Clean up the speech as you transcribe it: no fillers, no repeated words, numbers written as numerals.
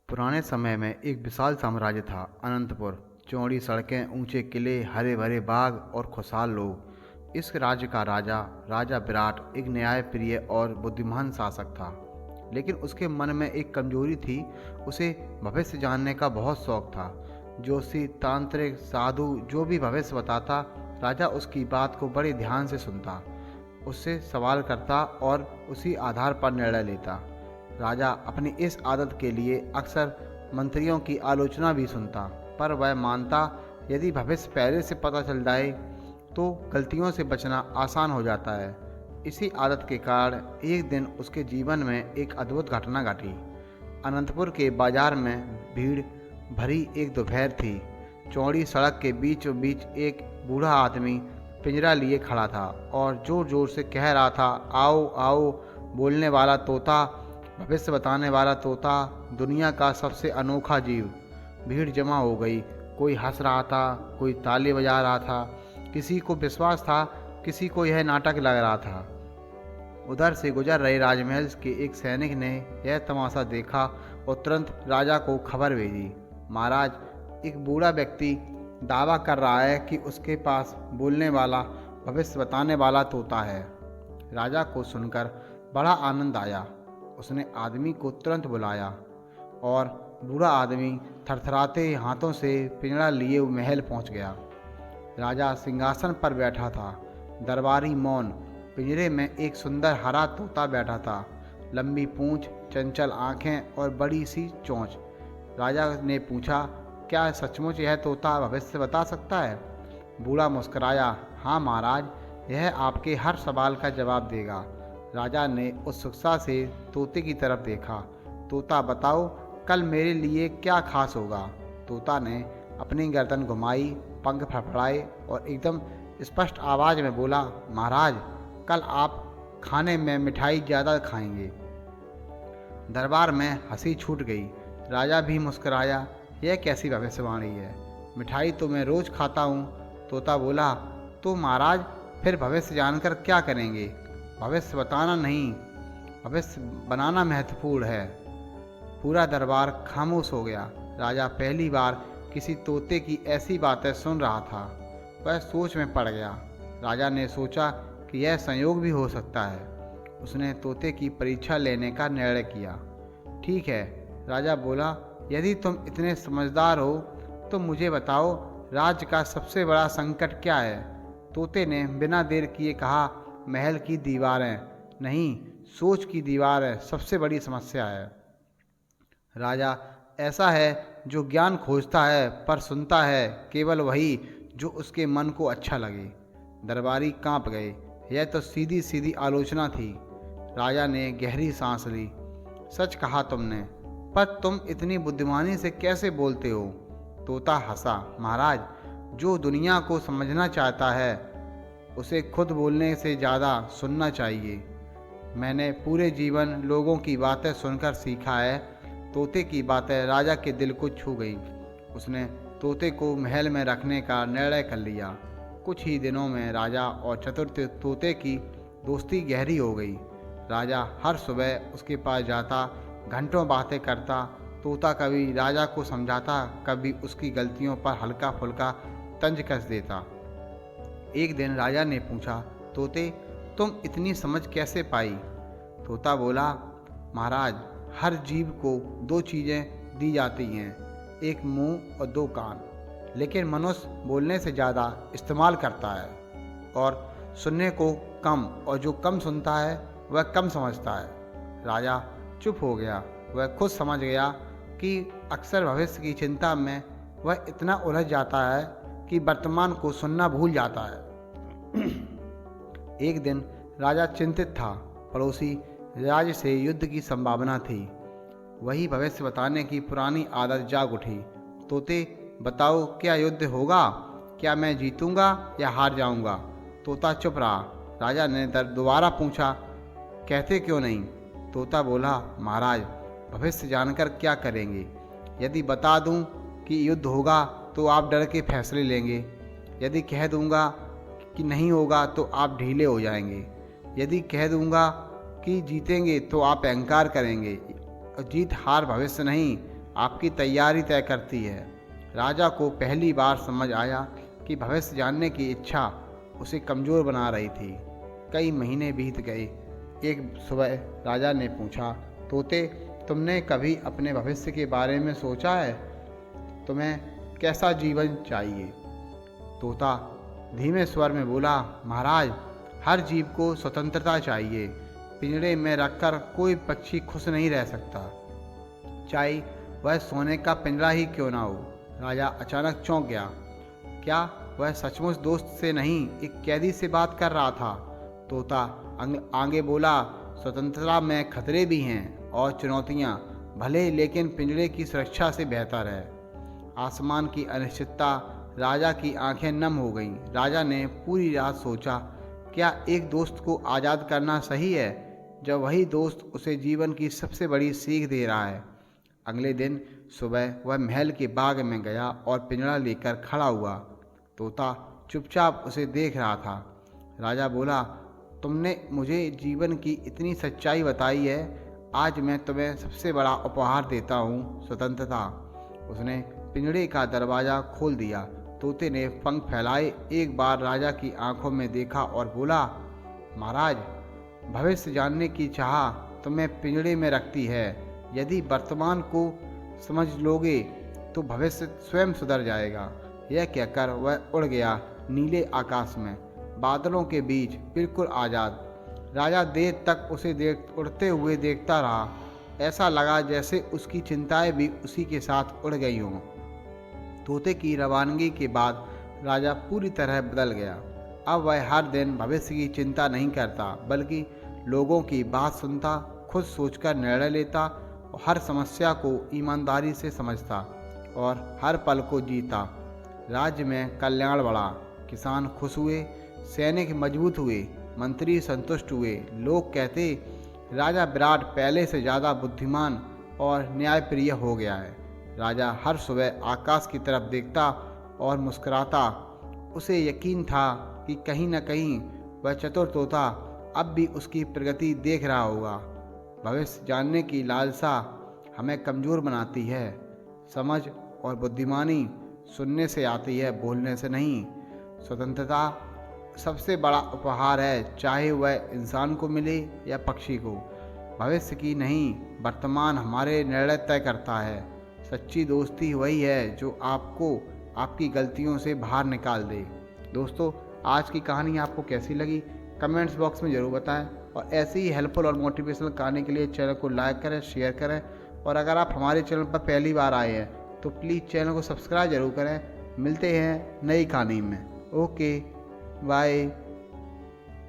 पुराने समय में एक विशाल साम्राज्य था अनंतपुर। चौड़ी सड़कें, ऊंचे किले, हरे भरे बाग और खुशहाल लोग। इस राज्य का राजा राजा विराट एक न्यायप्रिय और बुद्धिमान शासक था। लेकिन उसके मन में एक कमजोरी थी। उसे भविष्य जानने का बहुत शौक था। जोशी, तांत्रिक, साधु जो भी भविष्य बताता, राजा उसकी बात को बड़े ध्यान से सुनता, उससे सवाल करता और उसी आधार पर निर्णय लेता। राजा अपनी इस आदत के लिए अक्सर मंत्रियों की आलोचना भी सुनता, पर वह मानता यदि भविष्य पहले से पता चल जाए तो गलतियों से बचना आसान हो जाता है। इसी आदत के कारण एक दिन उसके जीवन में एक अद्भुत घटना घटी। अनंतपुर के बाजार में भीड़ भरी एक दोपहर थी। चौड़ी सड़क के बीचों बीच एक बूढ़ा आदमी पिंजरा लिए खड़ा था और जोर जोर से कह रहा था, आओ आओ, बोलने वाला तोता, भविष्य बताने वाला तोता, दुनिया का सबसे अनोखा जीव। भीड़ जमा हो गई। कोई हंस रहा था, कोई ताली बजा रहा था, किसी को विश्वास था, किसी को यह नाटक लग रहा था। उधर से गुजर रहे राजमहल के एक सैनिक ने यह तमाशा देखा और तुरंत राजा को खबर भेजी। महाराज, एक बूढ़ा व्यक्ति दावा कर रहा है कि उसके पास बोलने वाला, भविष्य बताने वाला तोता है। राजा को सुनकर बड़ा आनंद आया। उसने आदमी को तुरंत बुलाया और बूढ़ा आदमी थरथराते हाथों से पिंजरा लिए महल पहुंच गया। राजा सिंहासन पर बैठा था, दरबारी मौन। पिंजरे में एक सुंदर हरा तोता बैठा था, लंबी पूंछ, चंचल आंखें और बड़ी सी चोंच। राजा ने पूछा, क्या सचमुच यह तोता भविष्य बता सकता है? बूढ़ा मुस्कुराया, हाँ महाराज, यह आपके हर सवाल का जवाब देगा। राजा ने उत्सुकता से तोते की तरफ देखा। तोता, बताओ, कल मेरे लिए क्या खास होगा? तोता ने अपनी गर्दन घुमाई, पंख फड़फड़ाए और एकदम स्पष्ट आवाज में बोला, महाराज, कल आप खाने में मिठाई ज़्यादा खाएंगे। दरबार में हंसी छूट गई। राजा भी मुस्कुराया, यह कैसी भविष्यवाणी है? मिठाई तो मैं रोज खाता हूँ। तोता बोला, तो महाराज, फिर भविष्य जानकर क्या करेंगे? भविष्य बताना नहीं, भविष्य बनाना महत्वपूर्ण है। पूरा दरबार खामोश हो गया। राजा पहली बार किसी तोते की ऐसी बातें सुन रहा था। वह सोच में पड़ गया। राजा ने सोचा कि यह संयोग भी हो सकता है। उसने तोते की परीक्षा लेने का निर्णय किया। ठीक है, राजा बोला, यदि तुम इतने समझदार हो तो मुझे बताओ, राज्य का सबसे बड़ा संकट क्या है? तोते ने बिना देर किए कहा, महल की दीवारें नहीं, सोच की दीवार सबसे बड़ी समस्या है। राजा, ऐसा है जो ज्ञान खोजता है पर सुनता है केवल वही जो उसके मन को अच्छा लगे। दरबारी कांप गए। यह तो सीधी सीधी आलोचना थी। राजा ने गहरी सांस ली। सच कहा तुमने, पर तुम इतनी बुद्धिमानी से कैसे बोलते हो? तोता हंसा, महाराज, जो दुनिया को समझना चाहता है उसे खुद बोलने से ज़्यादा सुनना चाहिए। मैंने पूरे जीवन लोगों की बातें सुनकर सीखा है। तोते की बातें राजा के दिल को छू गई। उसने तोते को महल में रखने का निर्णय कर लिया। कुछ ही दिनों में राजा और चतुर तोते की दोस्ती गहरी हो गई। राजा हर सुबह उसके पास जाता, घंटों बातें करता। तोता कभी राजा को समझाता, कभी उसकी गलतियों पर हल्का फुल्का तंज कस देता। एक दिन राजा ने पूछा, तोते, तुम इतनी समझ कैसे पाई? तोता बोला, महाराज, हर जीव को दो चीज़ें दी जाती हैं, एक मुंह और दो कान, लेकिन मनुष्य बोलने से ज़्यादा इस्तेमाल करता है और सुनने को कम, और जो कम सुनता है वह कम समझता है। राजा चुप हो गया। वह खुद समझ गया कि अक्सर भविष्य की चिंता में वह इतना उलझ जाता है कि वर्तमान को सुनना भूल जाता है। एक दिन राजा चिंतित था। पड़ोसी राज्य से युद्ध की संभावना थी। वही भविष्य बताने की पुरानी आदत जाग उठी। तोते, बताओ, क्या युद्ध होगा? क्या मैं जीतूंगा या हार जाऊंगा? तोता चुप रहा। राजा ने दोबारा पूछा, कहते क्यों नहीं? तोता बोला, महाराज, भविष्य जानकर क्या करेंगे? यदि बता दूं कि युद्ध होगा तो आप डर के फैसले लेंगे। यदि कह दूंगा कि नहीं होगा तो आप ढीले हो जाएंगे। यदि कह दूंगा कि जीतेंगे तो आप अहंकार करेंगे। जीत हार भविष्य नहीं, आपकी तैयारी तय करती है। राजा को पहली बार समझ आया कि भविष्य जानने की इच्छा उसे कमज़ोर बना रही थी। कई महीने बीत गए। एक सुबह राजा ने पूछा, तोते, तुमने कभी अपने भविष्य के बारे में सोचा है? तुम्हें कैसा जीवन चाहिए? तोता धीमे स्वर में बोला, महाराज, हर जीव को स्वतंत्रता चाहिए। पिंजरे में रखकर कोई पक्षी खुश नहीं रह सकता, चाहे वह सोने का पिंजरा ही क्यों ना हो। राजा अचानक चौंक गया। क्या वह सचमुच दोस्त से नहीं, एक कैदी से बात कर रहा था? तोता आगे बोला, स्वतंत्रता में खतरे भी हैं और चुनौतियाँ भले, लेकिन पिंजरे की सुरक्षा से बेहतर है। आसमान की अनिश्चितता, राजा की आंखें नम हो गईं। राजा ने पूरी रात सोचा, क्या एक दोस्त को आज़ाद करना सही है जब वही दोस्त उसे जीवन की सबसे बड़ी सीख दे रहा है? अगले दिन सुबह वह महल के बाग में गया और पिंजरा लेकर खड़ा हुआ। तोता चुपचाप उसे देख रहा था। राजा बोला, तुमने मुझे जीवन की इतनी सच्चाई बताई है, आज मैं तुम्हें सबसे बड़ा उपहार देता हूँ, स्वतंत्रता। उसने पिंजरे का दरवाज़ा खोल दिया। तोते ने पंख फैलाए, एक बार राजा की आंखों में देखा और बोला, महाराज, भविष्य जानने की चाह तुम्हें पिंजरे में रखती है। यदि वर्तमान को समझ लोगे तो भविष्य स्वयं सुधर जाएगा। यह कहकर वह उड़ गया नीले आकाश में, बादलों के बीच, बिल्कुल आज़ाद। राजा देर तक उसे उड़ते हुए देखता रहा। ऐसा लगा जैसे उसकी चिंताएं भी उसी के साथ उड़ गई हों। तोते की रवानगी के बाद राजा पूरी तरह बदल गया। अब वह हर दिन भविष्य की चिंता नहीं करता, बल्कि लोगों की बात सुनता, खुद सोचकर निर्णय लेता और हर समस्या को ईमानदारी से समझता और हर पल को जीता। राज्य में कल्याण बढ़ा, किसान खुश हुए, सैनिक मजबूत हुए, मंत्री संतुष्ट हुए। लोग कहते, राजा विराट पहले से ज़्यादा बुद्धिमान और न्यायप्रिय हो गया है। राजा हर सुबह आकाश की तरफ देखता और मुस्कुराता। उसे यकीन था कि कहीं न कहीं वह चतुर तोता अब भी उसकी प्रगति देख रहा होगा। भविष्य जानने की लालसा हमें कमज़ोर बनाती है। समझ और बुद्धिमानी सुनने से आती है, बोलने से नहीं। स्वतंत्रता सबसे बड़ा उपहार है, चाहे वह इंसान को मिले या पक्षी को। भविष्य की नहीं, वर्तमान हमारे निर्णय तय करता है। सच्ची दोस्ती वही है जो आपको आपकी गलतियों से बाहर निकाल दे। दोस्तों, आज की कहानी आपको कैसी लगी कमेंट्स बॉक्स में ज़रूर बताएं और ऐसी ही हेल्पफुल और मोटिवेशनल कहानी के लिए चैनल को लाइक करें, शेयर करें और अगर आप हमारे चैनल पर पहली बार आए हैं तो प्लीज़ चैनल को सब्सक्राइब जरूर करें। मिलते हैं नई कहानी में। Okay, bye.